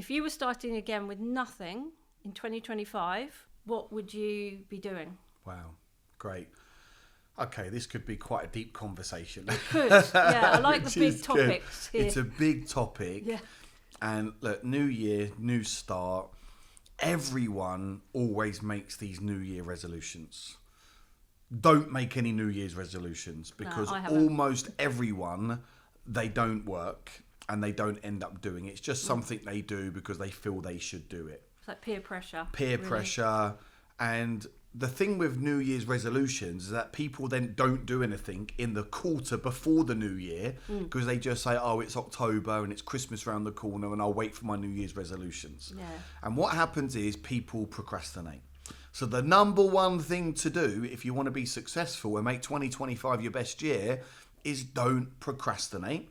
If you were starting again with nothing in 2025, what would you be doing? Wow, great. Okay, this could be quite a deep conversation. It could, yeah. I like the big topics here. It's a big topic. Yeah. And look, new year, new start. Everyone always makes these New Year resolutions. Don't make any New Year's resolutions because almost everyone, they don't work and they don't end up doing it. It's just something they do because they feel they should do it. It's like peer pressure. Peer pressure. And the thing with New Year's resolutions is that people then don't do anything in the quarter before the new year because they just say, oh, it's October and it's Christmas around the corner and I'll wait for my New Year's resolutions. Yeah. And what happens is people procrastinate. So the number one thing to do if you want to be successful and make 2025 your best year is don't procrastinate.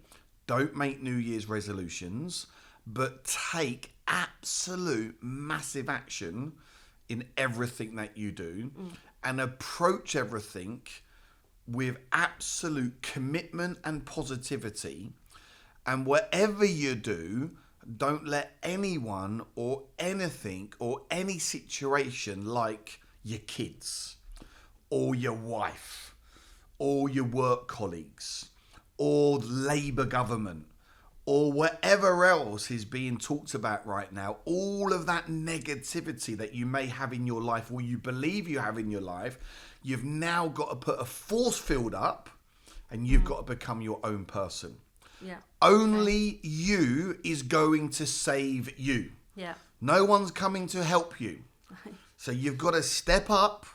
Don't make New Year's resolutions, but take absolute massive action in everything that you do and approach everything with absolute commitment and positivity. And whatever you do, don't let anyone or anything or any situation like your kids or your wife or your work colleagues or Labour government or whatever else is being talked about right now, all of that negativity that you may have in your life or you believe you have in your life, you've now got to put a force field up and you've got to become your own person. Yeah. Only you is going to save you. Yeah. No one's coming to help you. So you've got to step up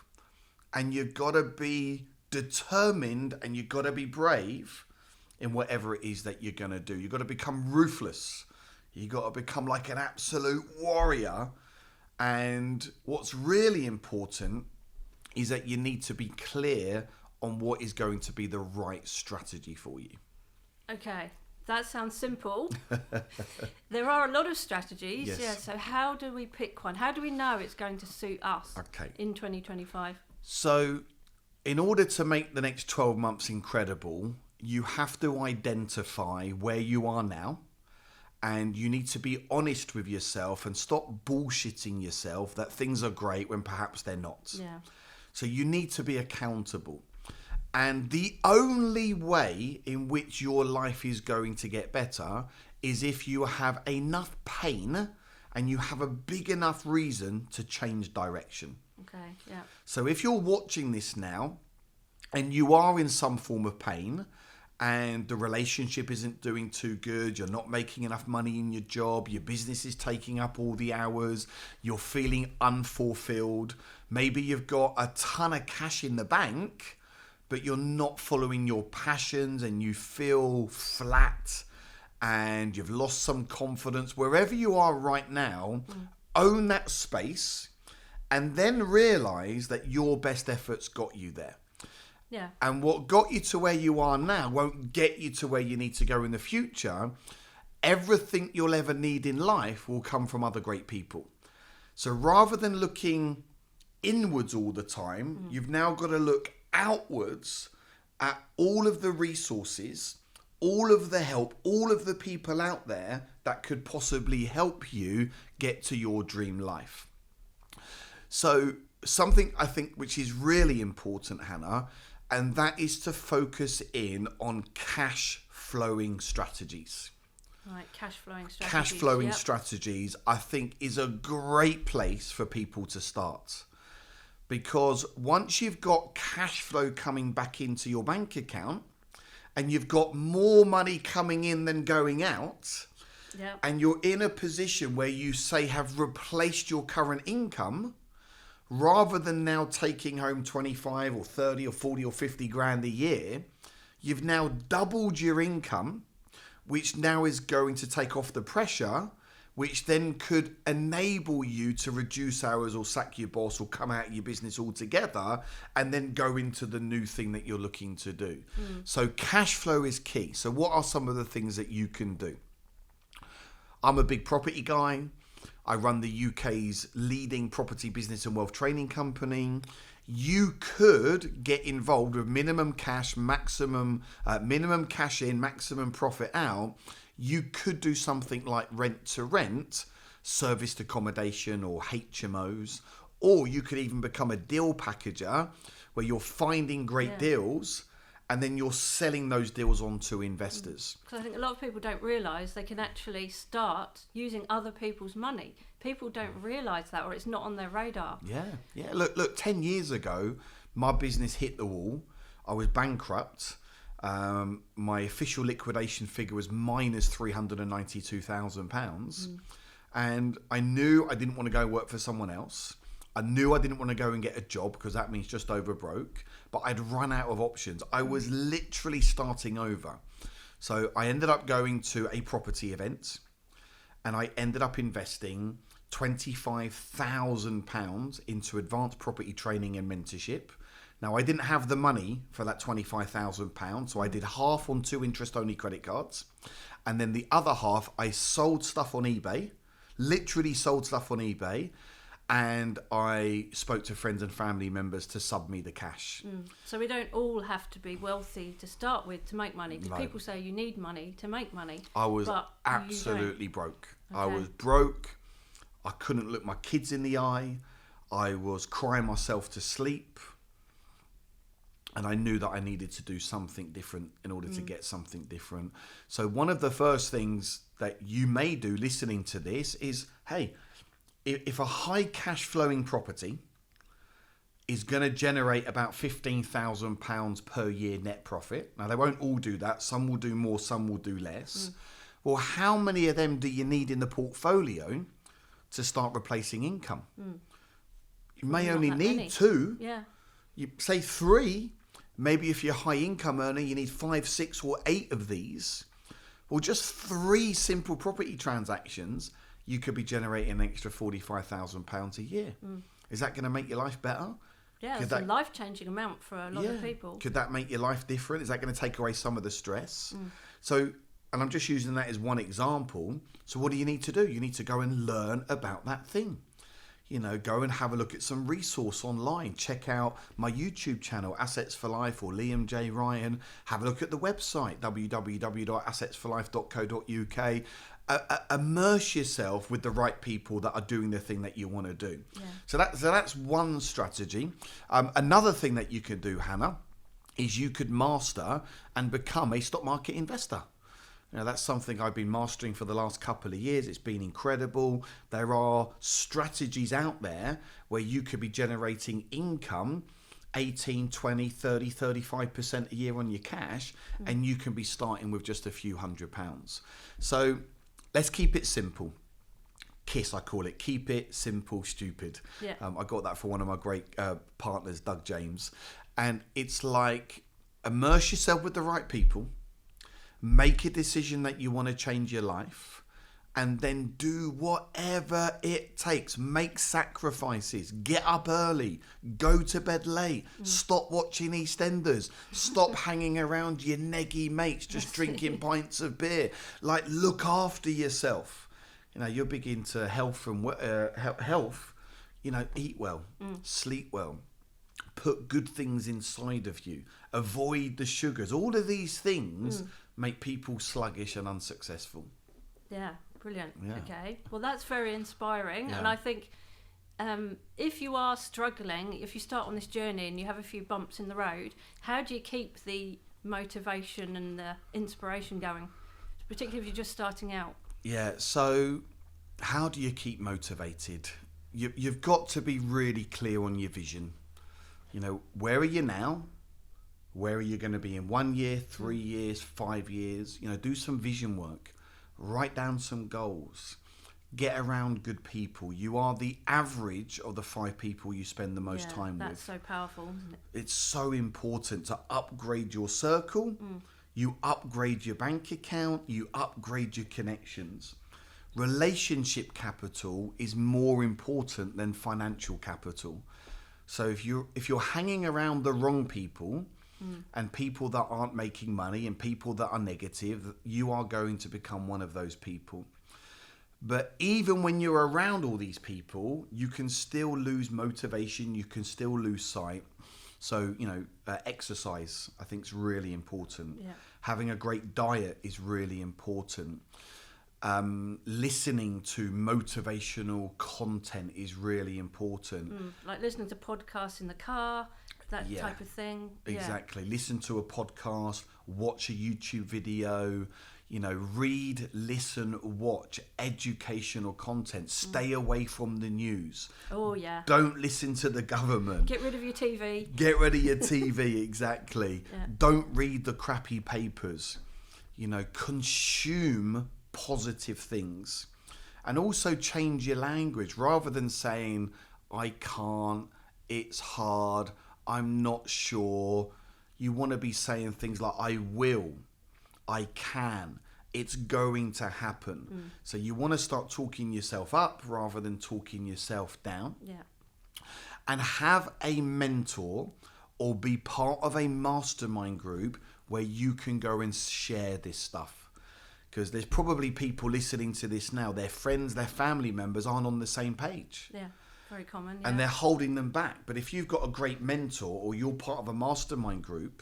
and you've got to be determined and you've got to be brave in whatever it is that you're going to do. You've got to become ruthless. You've got to become like an absolute warrior. And what's really important is that you need to be clear on what is going to be the right strategy for you. Okay, that sounds simple. There are a lot of strategies. Yes. Yeah, so how do we pick one? How do we know it's going to suit us in 2025? So in order to make the next 12 months incredible, you have to identify where you are now and you need to be honest with yourself and stop bullshitting yourself that things are great when perhaps they're not. Yeah. So you need to be accountable. And the only way in which your life is going to get better is if you have enough pain and you have a big enough reason to change direction. Okay, yeah. So if you're watching this now and you are in some form of pain and the relationship isn't doing too good, you're not making enough money in your job, your business is taking up all the hours, you're feeling unfulfilled, maybe you've got a ton of cash in the bank, but you're not following your passions and you feel flat and you've lost some confidence, wherever you are right now, own that space and then realize that your best efforts got you there. Yeah. And what got you to where you are now won't get you to where you need to go in the future. Everything you'll ever need in life will come from other great people. So rather than looking inwards all the time, you've now got to look outwards at all of the resources, all of the help, all of the people out there that could possibly help you get to your dream life. So something I think which is really important, Hannah, and that is to focus in on cash flowing strategies. Right, cash flowing strategies. Cash flowing strategies, I think, is a great place for people to start. Because once you've got cash flow coming back into your bank account and you've got more money coming in than going out, and you're in a position where you say have replaced your current income, rather than now taking home 25 or 30 or 40 or 50 grand a year, you've now doubled your income, which now is going to take off the pressure, which then could enable you to reduce hours or sack your boss or come out of your business altogether and then go into the new thing that you're looking to do. So cash flow is key. So what are some of the things that you can do? I'm a big property guy. I run the UK's leading property business and wealth training company. You could get involved with minimum cash, minimum cash in, maximum profit out. You could do something like rent to rent, serviced accommodation or HMOs, or you could even become a deal packager where you're finding great deals and then you're selling those deals on to investors. Because I think a lot of people don't realise they can actually start using other people's money. People don't realise that, or it's not on their radar. Yeah. Look, 10 years ago, my business hit the wall. I was bankrupt. My official liquidation figure was minus £392,000. And I knew I didn't want to go work for someone else. I knew I didn't want to go and get a job because that means just over broke. But I'd run out of options. I was literally starting over. So I ended up going to a property event and I ended up investing £25,000 into advanced property training and mentorship. Now, I didn't have the money for that £25,000, so I did half on 2 interest-only credit cards. And then the other half, I sold stuff on eBay, literally sold stuff on eBay, and I spoke to friends and family members to sub me the cash. So we don't all have to be wealthy to start with to make money, because No. people say you need money to make money. I was but absolutely broke. Okay. I was broke. I couldn't look my kids in the eye. I was crying myself to sleep. And I knew that I needed to do something different in order to get something different. So one of the first things that you may do listening to this is, hey, if a high cash flowing property is going to generate about £15,000 per year net profit. Now, they won't all do that. Some will do more, some will do less. Well, how many of them do you need in the portfolio to start replacing income? You may only need many. 2. Yeah. You say 3. Maybe if you're a high income earner, you need 5, 6 or 8 of these. Well, just 3 simple property transactions, you could be generating an extra £45,000 a year. Is that going to make your life better? Yeah, it's a life-changing amount for a lot of people. Could that make your life different? Is that going to take away some of the stress? So, and I'm just using that as one example. So what do you need to do? You need to go and learn about that thing. You know, go and have a look at some resource online. Check out my YouTube channel, Assets for Life, or Liam J. Ryan. Have a look at the website, www.assetsforlife.co.uk. Immerse yourself with the right people that are doing the thing that you want to do. So that's one strategy. Another thing that you could do, Hannah, is you could master and become a stock market investor. You know, that's something I've been mastering for the last couple of years. It's been incredible. There are strategies out there where you could be generating income 18, 20, 30, 35% a year on your cash, and you can be starting with just a few £100s. So let's keep it simple. KISS, I call it. Keep it simple, stupid. Yeah. I got that from one of my great partners, Doug James. And it's like, immerse yourself with the right people. Make a decision that you want to change your life, and then do whatever it takes. Make sacrifices. Get up early. Go to bed late. Stop watching EastEnders. Stop hanging around your neggy mates just drinking pints of beer. Like, look after yourself. You know, you're big into health and health. You know, eat well, sleep well. Put good things inside of you. Avoid the sugars. All of these things make people sluggish and unsuccessful. Yeah, brilliant. Yeah. Okay. Well, that's very inspiring. Yeah. And I think if you are struggling, if you start on this journey and you have a few bumps in the road, how do you keep the motivation and the inspiration going, particularly if you're just starting out? Yeah, so how do you keep motivated? You've got to be really clear on your vision. You know, where are you now? Where are you going to be in 1 year, 3 years, 5 years? You know, do some vision work. Write down some goals. Get around good people. You are the average of the 5 people you spend the most time with. That's so powerful, isn't it? It's so important to upgrade your circle. You upgrade your bank account. You upgrade your connections. Relationship capital is more important than financial capital. So if you're hanging around the wrong people and people that aren't making money and people that are negative, you are going to become one of those people. But even when you're around all these people, you can still lose motivation. You can still lose sight. So, you know, exercise, I think, is really important. Yeah. Having a great diet is really important. listening to motivational content is really important. Like listening to podcasts in the car, that type of thing. Exactly. Listen to a podcast, watch a YouTube video, read, listen, watch educational content. Stay away from the news. Oh, yeah. Don't listen to the government. Get rid of your TV. Get rid of your TV, exactly. Yeah. Don't read the crappy papers. Consume positive things. And also change your language. Rather than saying, I can't, it's hard, I'm not sure. You want to be saying things like, I will, I can, it's going to happen. So you want to start talking yourself up rather than talking yourself down. Yeah. And have a mentor or be part of a mastermind group where you can go and share this stuff. Because there's probably people listening to this now, their friends, their family members aren't on the same page. Yeah. Very common, yeah. And they're holding them back. But if you've got a great mentor or you're part of a mastermind group,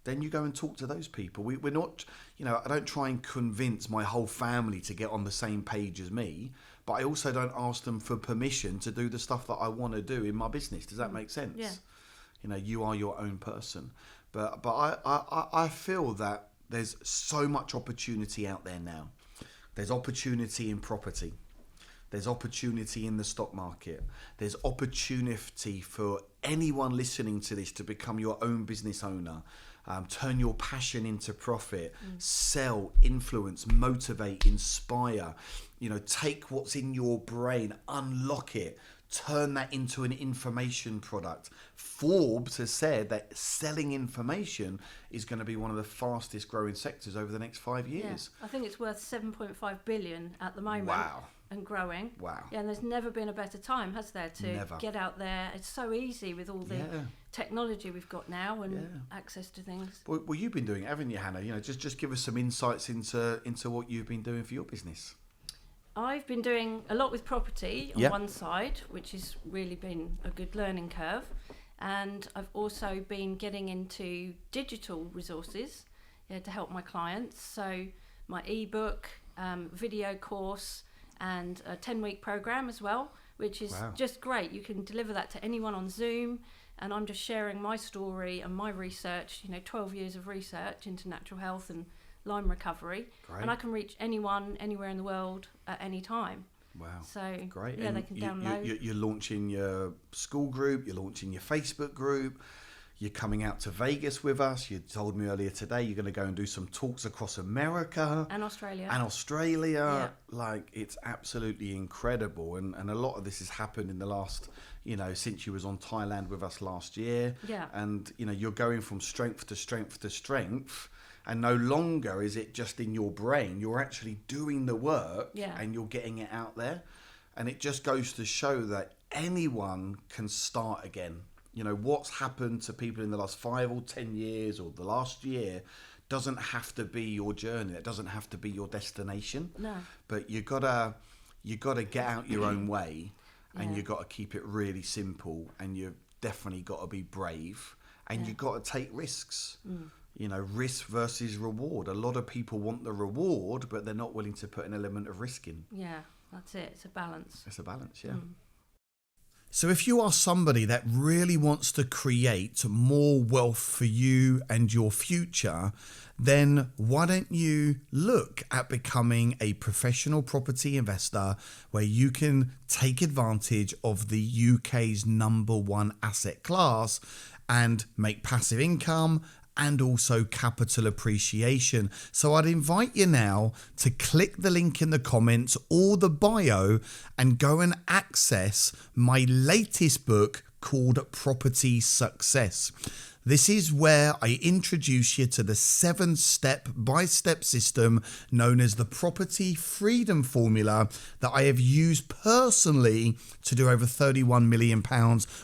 then you go and talk to those people. We're not, I don't try and convince my whole family to get on the same page as me, but I also don't ask them for permission to do the stuff that I want to do in my business. Does that make sense? Yeah. You are your own person. But I feel that there's so much opportunity out there now. There's opportunity in property. There's opportunity in the stock market. There's opportunity for anyone listening to this to become your own business owner. Turn your passion into profit. Sell, influence, motivate, inspire. Take what's in your brain, unlock it, turn that into an information product. Forbes has said that selling information is going to be one of the fastest growing sectors over the next 5 years. Yeah. I think it's worth 7.5 billion at the moment. Wow. And growing. Wow. Yeah, and there's never been a better time, has there, to get out there. It's so easy with all the technology we've got now and access to things. Well, you've been doing it, haven't you, Hannah? Just give us some insights into what you've been doing for your business. I've been doing a lot with property on one side, which has really been a good learning curve. And I've also been getting into digital resources to help my clients. So my ebook, video course, and a 10-week program as well, which is just great. You can deliver that to anyone on Zoom, and I'm just sharing my story and my research, 12 years of research into natural health and Lyme recovery. Great. And I can reach anyone anywhere in the world at any time. Wow. So great. Yeah, and they can download. You're launching your school group, you're launching your Facebook group. You're coming out to Vegas with us. You told me earlier today you're going to go and do some talks across America. And Australia. Yeah. Like, it's absolutely incredible. And a lot of this has happened in the last, since you was on Thailand with us last year. Yeah. And, you're going from strength to strength to strength. And no longer is it just in your brain. You're actually doing the work and you're getting it out there. And it just goes to show that anyone can start again. What's happened to people in the last 5 or 10 years or the last year doesn't have to be your journey. It doesn't have to be your destination. No. But you gotta get out your own way, and you got to keep it really simple, and you've definitely got to be brave, and you've got to take risks. Risk versus reward. A lot of people want the reward, but they're not willing to put an element of risk in. Yeah, that's it. It's a balance. It's a balance, yeah. So if you are somebody that really wants to create more wealth for you and your future, then why don't you look at becoming a professional property investor where you can take advantage of the UK's #1 asset class and make passive income and also capital appreciation. So I'd invite you now to click the link in the comments or the bio and go and access my latest book called Property Success. This is where I introduce you to the 7 step-by-step system known as the Property Freedom Formula that I have used personally to do over £31 million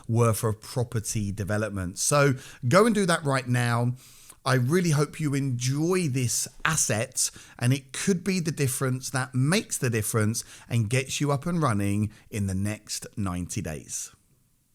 worth of property development. So go and do that right now. I really hope you enjoy this asset, and it could be the difference that makes the difference and gets you up and running in the next 90 days.